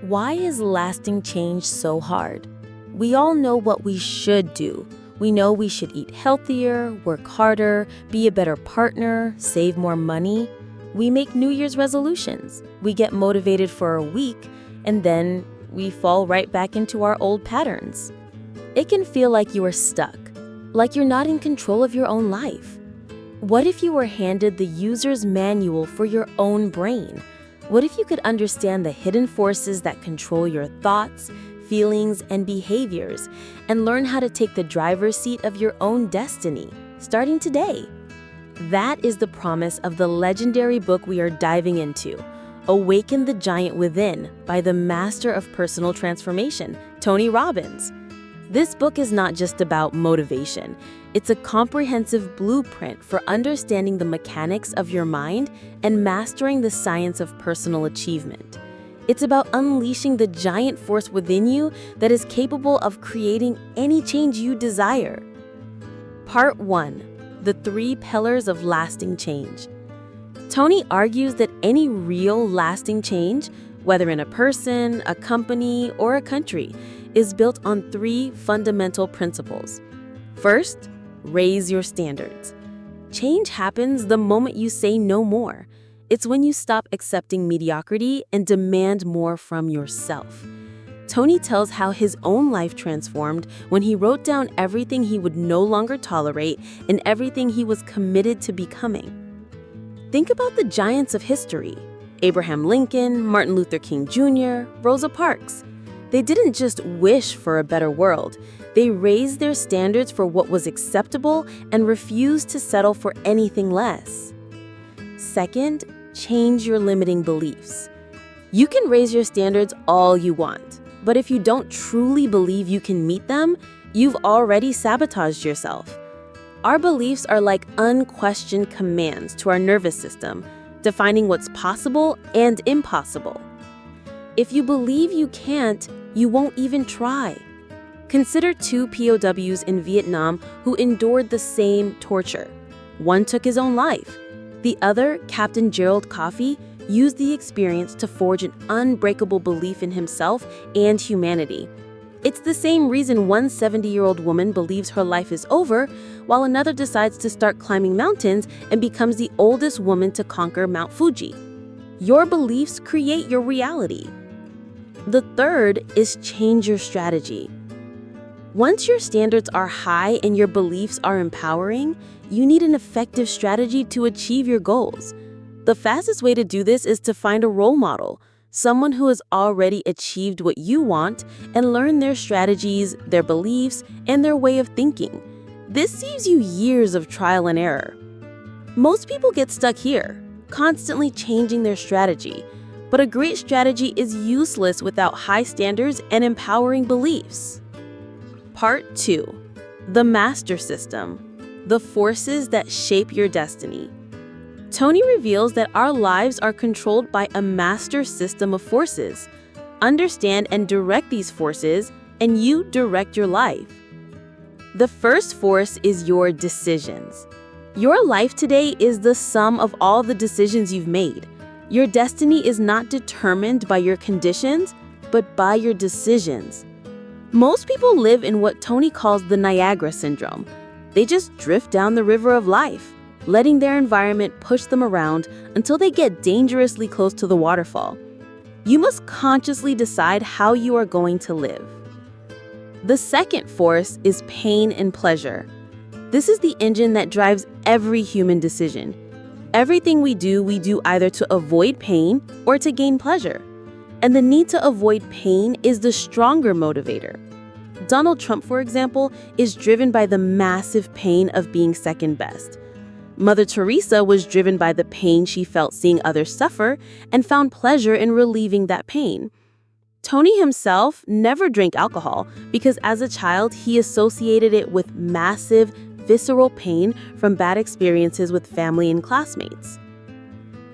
Why is lasting change so hard? We all know what we should do. We know we should eat healthier, work harder, be a better partner, save more money. We make New Year's resolutions. We get motivated for a week, and then we fall right back into our old patterns. It can feel like you are stuck, like you're not in control of your own life. What if you were handed the user's manual for your own brain? What if you could understand the hidden forces that control your thoughts, feelings, and behaviors, and learn how to take the driver's seat of your own destiny, starting today? That is the promise of the legendary book we are diving into, Awaken the Giant Within, by the master of personal transformation, Tony Robbins. This book is not just about motivation. It's a comprehensive blueprint for understanding the mechanics of your mind and mastering the science of personal achievement. It's about unleashing the giant force within you that is capable of creating any change you desire. Part 1. The 3 Pillars of Lasting Change. Tony argues that any real lasting change, whether in a person, a company, or a country, is built on 3 fundamental principles. First, raise your standards. Change happens the moment you say no more. It's when you stop accepting mediocrity and demand more from yourself. Tony tells how his own life transformed when he wrote down everything he would no longer tolerate and everything he was committed to becoming. Think about the giants of history: Abraham Lincoln, Martin Luther King Jr., Rosa Parks. They didn't just wish for a better world. They raised their standards for what was acceptable and refused to settle for anything less. Second, change your limiting beliefs. You can raise your standards all you want, but if you don't truly believe you can meet them, you've already sabotaged yourself. Our beliefs are like unquestioned commands to our nervous system, defining what's possible and impossible. If you believe you can't, you won't even try. Consider 2 POWs in Vietnam who endured the same torture. One took his own life. The other, Captain Gerald Coffey, used the experience to forge an unbreakable belief in himself and humanity. It's the same reason one 70-year-old woman believes her life is over, while another decides to start climbing mountains and becomes the oldest woman to conquer Mount Fuji. Your beliefs create your reality. The third is change your strategy. Once your standards are high and your beliefs are empowering, you need an effective strategy to achieve your goals. The fastest way to do this is to find a role model, someone who has already achieved what you want, and learn their strategies, their beliefs, and their way of thinking. This saves you years of trial and error. Most people get stuck here, constantly changing their strategy. But a great strategy is useless without high standards and empowering beliefs. Part 2. The Master System. The Forces that Shape Your Destiny. Tony reveals that our lives are controlled by a master system of forces. Understand and direct these forces, and you direct your life. The first force is your decisions. Your life today is the sum of all the decisions you've made. Your destiny is not determined by your conditions, but by your decisions. Most people live in what Tony calls the Niagara syndrome. They just drift down the river of life, letting their environment push them around until they get dangerously close to the waterfall. You must consciously decide how you are going to live. The second force is pain and pleasure. This is the engine that drives every human decision. Everything we do either to avoid pain or to gain pleasure. And the need to avoid pain is the stronger motivator. Donald Trump, for example, is driven by the massive pain of being second best. Mother Teresa was driven by the pain she felt seeing others suffer and found pleasure in relieving that pain. Tony himself never drank alcohol because as a child he associated it with massive, visceral pain from bad experiences with family and classmates.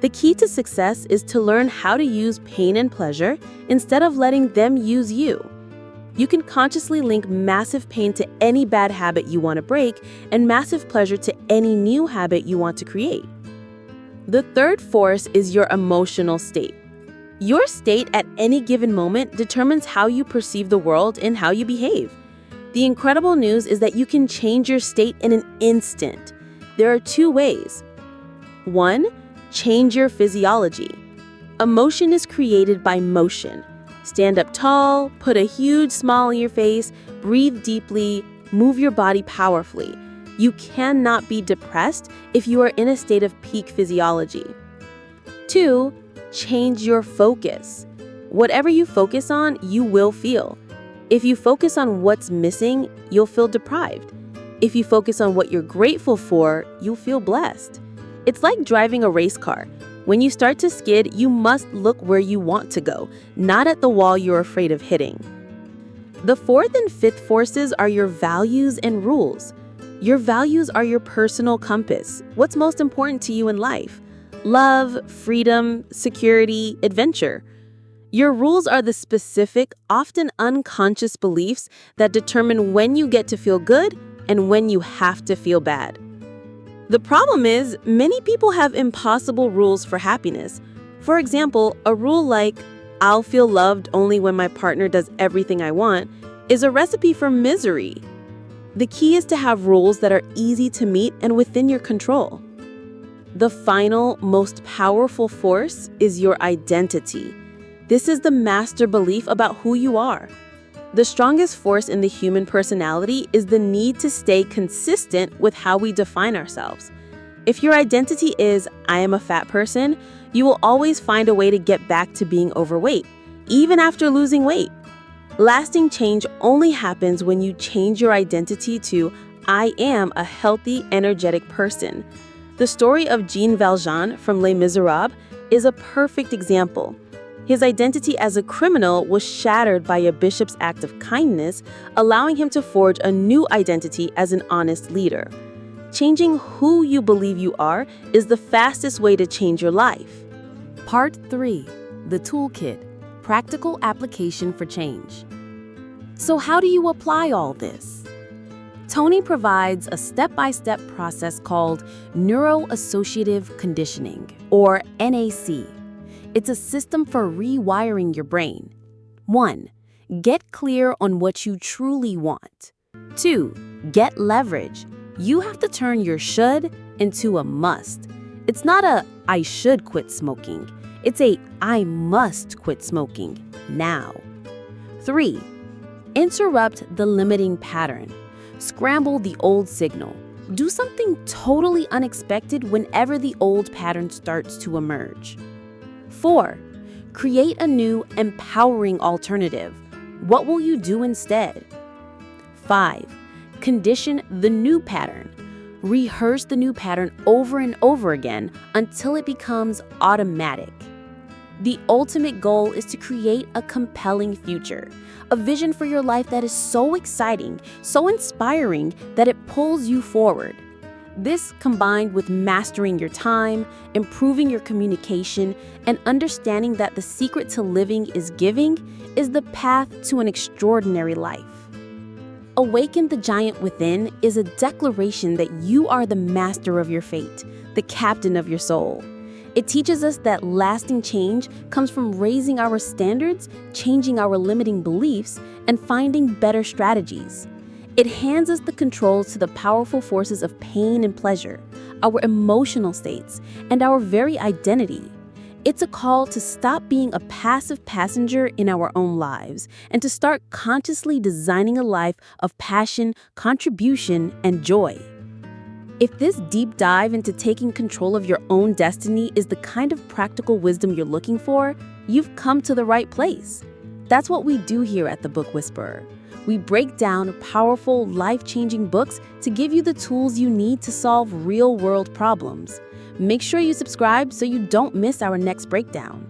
The key to success is to learn how to use pain and pleasure instead of letting them use you. You can consciously link massive pain to any bad habit you want to break and massive pleasure to any new habit you want to create. The third force is your emotional state. Your state at any given moment determines how you perceive the world and how you behave. The incredible news is that you can change your state in an instant. There are two ways. 1. Change your physiology. Emotion is created by motion. Stand up tall, put a huge smile on your face, breathe deeply, move your body powerfully. You cannot be depressed if you are in a state of peak physiology. 2. Change your focus. Whatever you focus on, you will feel. If you focus on what's missing, you'll feel deprived. If you focus on what you're grateful for, you'll feel blessed. It's like driving a race car. When you start to skid, you must look where you want to go, not at the wall you're afraid of hitting. The fourth and fifth forces are your values and rules. Your values are your personal compass. What's most important to you in life? Love, freedom, security, adventure. Your rules are the specific, often unconscious beliefs that determine when you get to feel good and when you have to feel bad. The problem is, many people have impossible rules for happiness. For example, a rule like, "I'll feel loved only when my partner does everything I want," is a recipe for misery. The key is to have rules that are easy to meet and within your control. The final, most powerful force is your identity. This is the master belief about who you are. The strongest force in the human personality is the need to stay consistent with how we define ourselves. If your identity is, "I am a fat person," you will always find a way to get back to being overweight, even after losing weight. Lasting change only happens when you change your identity to, "I am a healthy, energetic person." The story of Jean Valjean from Les Miserables is a perfect example. His identity as a criminal was shattered by a bishop's act of kindness, allowing him to forge a new identity as an honest leader. Changing who you believe you are is the fastest way to change your life. Part 3. The Toolkit. Practical Application for Change. So how do you apply all this? Tony provides a step-by-step process called Neuroassociative Conditioning, or NAC. It's a system for rewiring your brain. 1. Get clear on what you truly want. 2. Get leverage. You have to turn your should into a must. It's not a "I should quit smoking." It's a "I must quit smoking now." 3. Interrupt the limiting pattern. Scramble the old signal. Do something totally unexpected whenever the old pattern starts to emerge. 4. Create a new, empowering alternative. What will you do instead? 5. Condition the new pattern. Rehearse the new pattern over and over again until it becomes automatic. The ultimate goal is to create a compelling future, a vision for your life that is so exciting, so inspiring that it pulls you forward. This, combined with mastering your time, improving your communication, and understanding that the secret to living is giving, is the path to an extraordinary life. Awaken the Giant Within is a declaration that you are the master of your fate, the captain of your soul. It teaches us that lasting change comes from raising our standards, changing our limiting beliefs, and finding better strategies. It hands us the controls to the powerful forces of pain and pleasure, our emotional states, and our very identity. It's a call to stop being a passive passenger in our own lives and to start consciously designing a life of passion, contribution, and joy. If this deep dive into taking control of your own destiny is the kind of practical wisdom you're looking for, you've come to the right place. That's what we do here at The Book Whisperer. We break down powerful, life-changing books to give you the tools you need to solve real-world problems. Make sure you subscribe so you don't miss our next breakdown.